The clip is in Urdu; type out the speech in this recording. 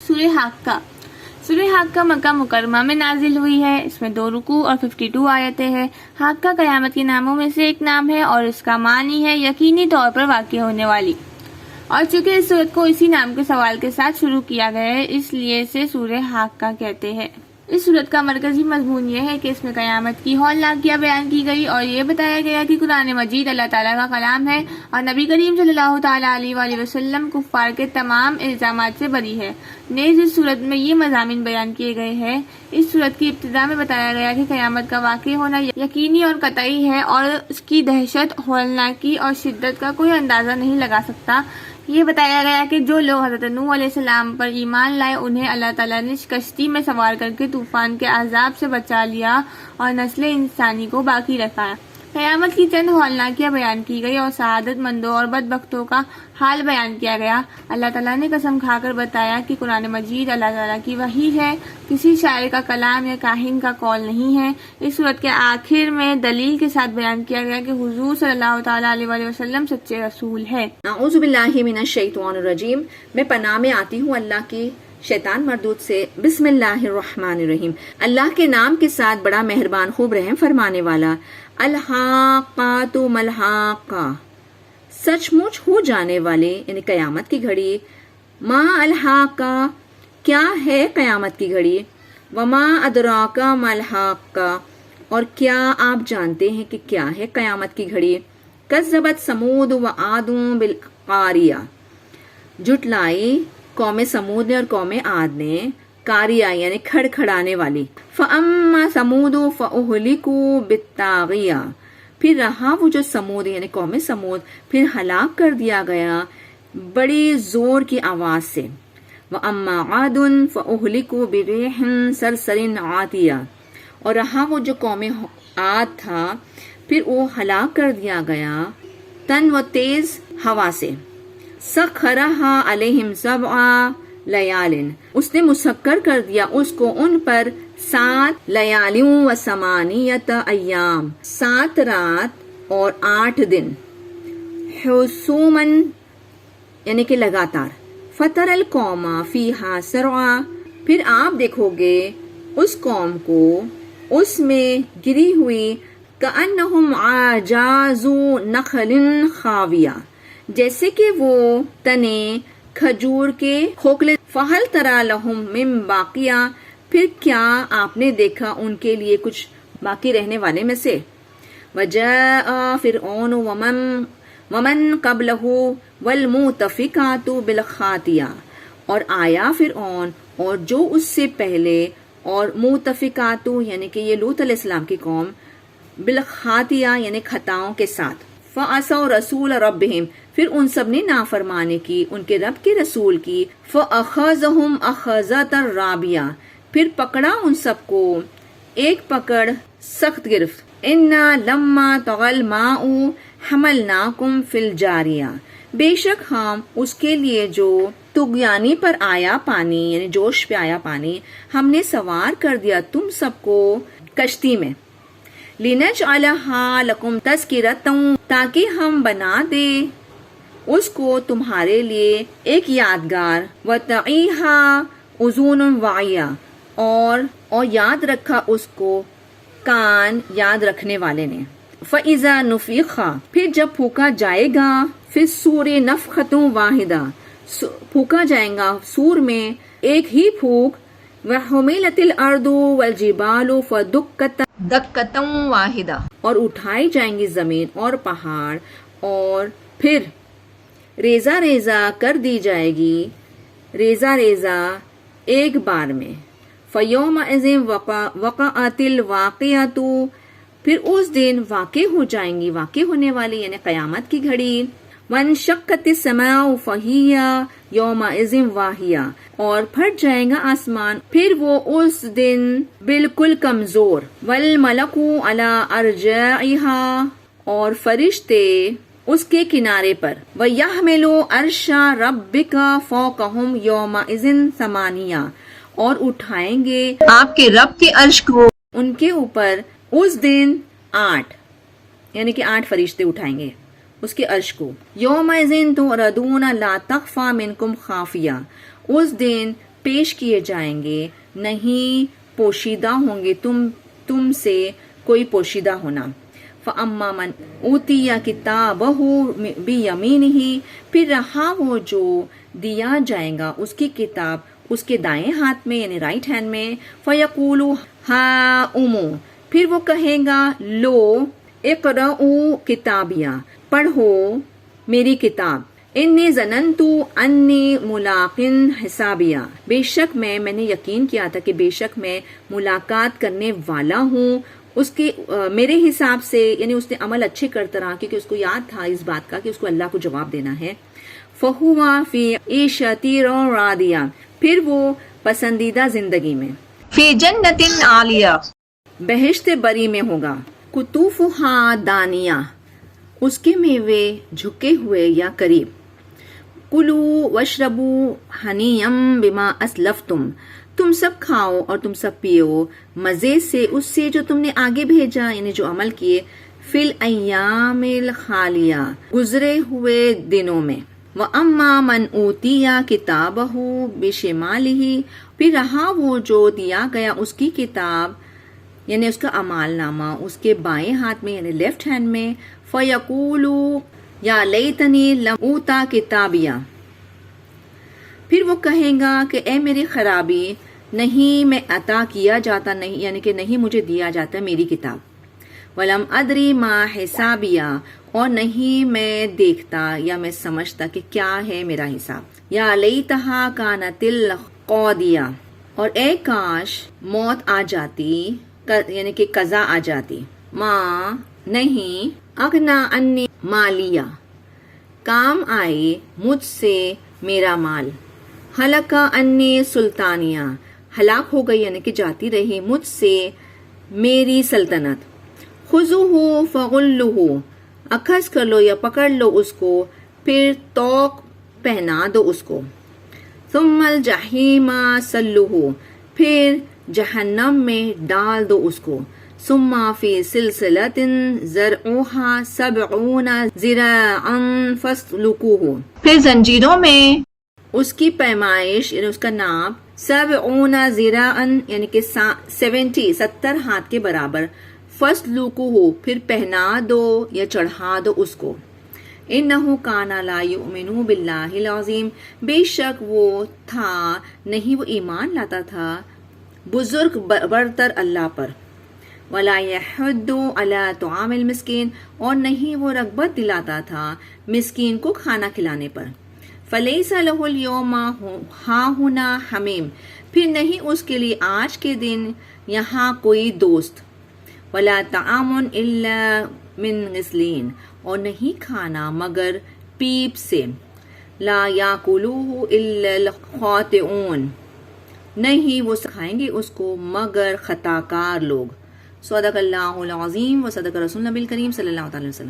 سورہ حاقہ مکہ مکرمہ میں نازل ہوئی ہے. اس میں 2 رکوع اور 52 آیتیں ہیں. حاقہ قیامت کے ناموں میں سے ایک نام ہے اور اس کا معنی ہے یقینی طور پر واقع ہونے والی. اور چونکہ اس سورت کو اسی نام کے سوال کے ساتھ شروع کیا گیا ہے اس لیے اسے سورہ حاقہ کہتے ہیں. اس سورت کا مرکزی مضمون یہ ہے کہ اس میں قیامت کی ہولناکیاں بیان کی گئی اور یہ بتایا گیا کہ قرآن مجید اللہ تعالیٰ کا کلام ہے اور نبی کریم صلی اللہ تعالیٰ علیہ وآلہ وسلم کفار کے تمام الزامات سے بری ہے. نیز اس سورت میں یہ مضامین بیان کیے گئے ہیں. اس سورت کی ابتدا میں بتایا گیا کہ قیامت کا واقع ہونا یقینی اور قطعی ہے اور اس کی دہشت، ہولناکی اور شدت کا کوئی اندازہ نہیں لگا سکتا. یہ بتایا گیا کہ جو لوگ حضرت نوح علیہ السلام پر ایمان لائے انہیں اللہ تعالیٰ نے کشتی میں سوار کر کے طوفان کے عذاب سے بچا لیا اور نسل انسانی کو باقی رکھا. قیامت کی چند ہولناکیاں بیان کی گئی اور سعادت مندوں اور بدبختوں کا حال بیان کیا گیا. اللہ تعالیٰ نے قسم کھا کر بتایا کہ قرآن مجید اللہ تعالیٰ کی وحی ہے، کسی شاعر کا کلام یا کاہن کا قول نہیں ہے. اس صورت کے آخر میں دلیل کے ساتھ بیان کیا گیا کہ حضور صلی اللہ تعالیٰ علیہ وآلہ وسلم سچے رسول ہے. اعوذ باللہ من الشیطان الرجیم. میں پناہ میں آتی ہوں اللہ کی شیطان مردود سے. بسم اللہ الرحمن الرحیم. اللہ کے نام کے ساتھ بڑا مہربان خوب رحم فرمانے والا. الحاقۃ ملحاقہ، سچ مچ ہو جانے والے یعنی قیامت کی گھڑی. ما الحاقہ، کیا ہے قیامت کی گھڑی. وما ادراک ما الحاقہ، اور کیا آپ جانتے ہیں کہ کیا ہے قیامت کی گھڑی. کذبت ثمود و عاد بالقاریہ، جھٹلائی قوم سمود نے اور قوم عاد نے قاریہ یعنی کھڑکھڑانے والی. فاما ثمود فاہلکوا بالطاغیہ، پھر رہا وہ جو سمود یعنی قوم سمود پھر ہلاک کر دیا گیا بڑی زور کی آواز سے. واما عاد فاہلکوا بريح صرصر عاتیہ، اور رہا وہ جو قوم عاد تھا پھر وہ ہلاک کر دیا گیا تن و تیز ہوا سے. سخرہا علیہم 7 لیال، اس نے مسخر کر دیا اس کو ان پر 7 لیالیوں و 8 ایام، 7 رات اور 8 دن. حسومن یعنی کہ لگاتار. فتر القوم فیہا سرعا، پھر آپ دیکھو گے اس قوم کو اس میں گری ہوئی. کأنہم اعجاز نخل خاویہ، جیسے کہ وہ تنے کھجور کے کھوکھلے. فہل تری لہم من باقیہ، پھر کیا آپ نے دیکھا ان کے لیے کچھ باقی رہنے والے میں سے. وجاء فرعون ومن قبلہ والمؤتفکات بالخاطیہ، اور آیا فرعون اور جو اس سے پہلے اور مؤتفکات یعنی کہ یہ لوط علیہ السلام کی قوم، بالخاطیہ یعنی خطاؤں کے ساتھ. فعصوا رسول ربہم، پھر ان سب نے نافرمانی کی ان کے رب کے رسول کی. فاخذہم اخذۃ رابیہ، پھر پکڑا ان سب کو ایک پکڑ سخت گرفت. انا لما طغى الماء حملناکم فی الجاریہ، بے شک ہم اس کے لیے جو طغیانی پر آیا پانی یعنی جوش پہ آیا پانی ہم نے سوار کر دیا تم سب کو کشتی میں. لنجعلها لکم تذکرۃ، تاکہ ہم بنا دے اس کو تمہارے لیے ایک یادگار. وتعیها اذن واعیہ، اور یاد رکھا اس کو کان یاد رکھنے والے نے. فاذا نفخ، پھر جب پھونکا جائے گا. فی الصور نفخۃ واحدہ، پھونکا جائے گا سور میں ایک ہی پھونک. وحملت الارض والجبال فدکت دکۃ واحدہ، اور اٹھائی جائیں گی زمین اور پہاڑ اور پھر ریزہ ریزہ کر دی جائے گی، ریزہ ریزہ ایک بار میں. فیومئذ وقعت الواقعۃ، پھر اس دن واقع ہو جائیں گی واقع ہونے والی یعنی قیامت کی گھڑی. وانشقت السماء فہی یومئذ واہیہ، اور پھٹ جائے گا آسمان پھر وہ اس دن بالکل کمزور. والملک علی ارجائها، اور فرشتے اس کے کنارے پر. وَيَحْمِلُ عَرْشَ رَبِّكَ فَوْقَهُمْ يَوْمَئِذٍ ثَمَانِيَةٌ، اور اٹھائیں گے آپ کے رب کے عرش کو ان کے اوپر اس دن 8 یعنی کہ 8 فرشتے اٹھائیں گے اس کے عرش کو. یومئذ تُعْرَضُونَ لَا تَخْفَىٰ مِنکُمْ خَافِیَةٌ، اس دن پیش کیے جائیں گے، نہیں پوشیدہ ہوں گے تم سے کوئی پوشیدہ ہونا۔ فَأَمَّا مَنْ أُوتِيَ كِتَابَهُ بِيَمِينِهِ، پھر رہا وہ جو دیا جائے گا اس کی کتاب اس کے دائیں ہاتھ میں یعنی رائٹ ہینڈ میں، فَيَقُولُ هَاؤْمُ، پھر وہ کہے گا لو اقرؤوا کتابیہ، پڑھو میری کتاب، انی ظننت انی ملاق حسابیہ، بے شک میں نے یقین کیا تھا کہ بے شک میں ملاقات کرنے والا ہوں اس کے میرے حساب سے، یعنی اس نے عمل اچھے کرتا رہا کیونکہ اس کو یاد تھا اس بات کا کہ اس کو اللہ کو جواب دینا ہے۔ فَهُوَ فِي عِيشَةٍ رَاضِيَةٍ، پھر وہ پسندیدہ زندگی میں، فی جنت عالیہ، بہشت بری میں ہوگا، قطوفها دانیہ، اس کے میوے جھکے ہوئے یا قریب، کلوا واشربوا ہنیئا بما اسلفتم، تم سب کھاؤ اور تم سب پیو مزے سے اس سے جو تم نے آگے بھیجا، یعنی جو عمل کیے، فی الایام الخالیہ، گزرے ہوئے دنوں میں۔ وَأَمَّا مَنْ أُوتِيَ كِتَابَهُ بِشِمَالِهِ، پھر رہا وہ جو دیا گیا اس کی کتاب یعنی اس کا اعمال نامہ اس کے بائیں ہاتھ میں یعنی لیفٹ ہینڈ میں، فَيَقُولُ یا لیتنی لم اوتا کتابیہ، پھر وہ کہے گا کہ اے میری خرابی، نہیں میں عطا کیا جاتا، نہیں یعنی کہ نہیں مجھے دیا جاتا میری کتاب، وَلَمْ أَدْرِ مَا حِسَابِيَا، اور نہیں میں دیکھتا یا میں سمجھتا کہ کیا ہے میرا حساب، یا لیتہا کانت القاضیہ، اور اے کاش موت آ جاتی یعنی کہ قضا آ جاتی، ماں نہیں، اغنا انی مالیہ، کام آئے مجھ سے میرا مال، ہلکا انی سلطانیہ، ہلاک ہو گئی یعنی کہ جاتی رہی مجھ سے میری سلطنت، خذوہ فغلوہ، اخذ کر لو یا پکڑ لو اس کو، پھر توق پہنا دو اس کو، ثم الجحیم صلوہ، پھر جہنم میں ڈال دو اس کو، ثم فی سلسلۃ ذرعها 70 ذراعا فاسلکوہ، پھر زنجیروں میں اس کی پیمائش یعنی اس کا ناپ 70 ذراعا یعنی کہ 70 ہاتھ کے برابر، فاسلکوہ، پھر پہنا دو یا چڑھا دو اس کو، انہ کان لا یؤمن باللہ العظیم، بے شک وہ تھا نہیں وہ ایمان لاتا تھا بزرگ برتر اللہ پر، ولا یحض علی طعام المسکین، اور نہیں وہ رغبت دلاتا تھا مسکین کو کھانا کھلانے پر، فلیس لہ اليوم ہاہنا حمیم، پھر نہیں اس کے لیے آج کے دن یہاں کوئی دوست، ولا طعام الا من غسلین، اور نہیں کھانا مگر پیپ سے، لا یاکلوہ الا الخاطئون، نہیں وہ کھائیں گے اس کو مگر خطا کار لوگ۔ صدق اللہ العظیم و صدق رسول نبی الکریم صلی اللہ علیہ وسلم۔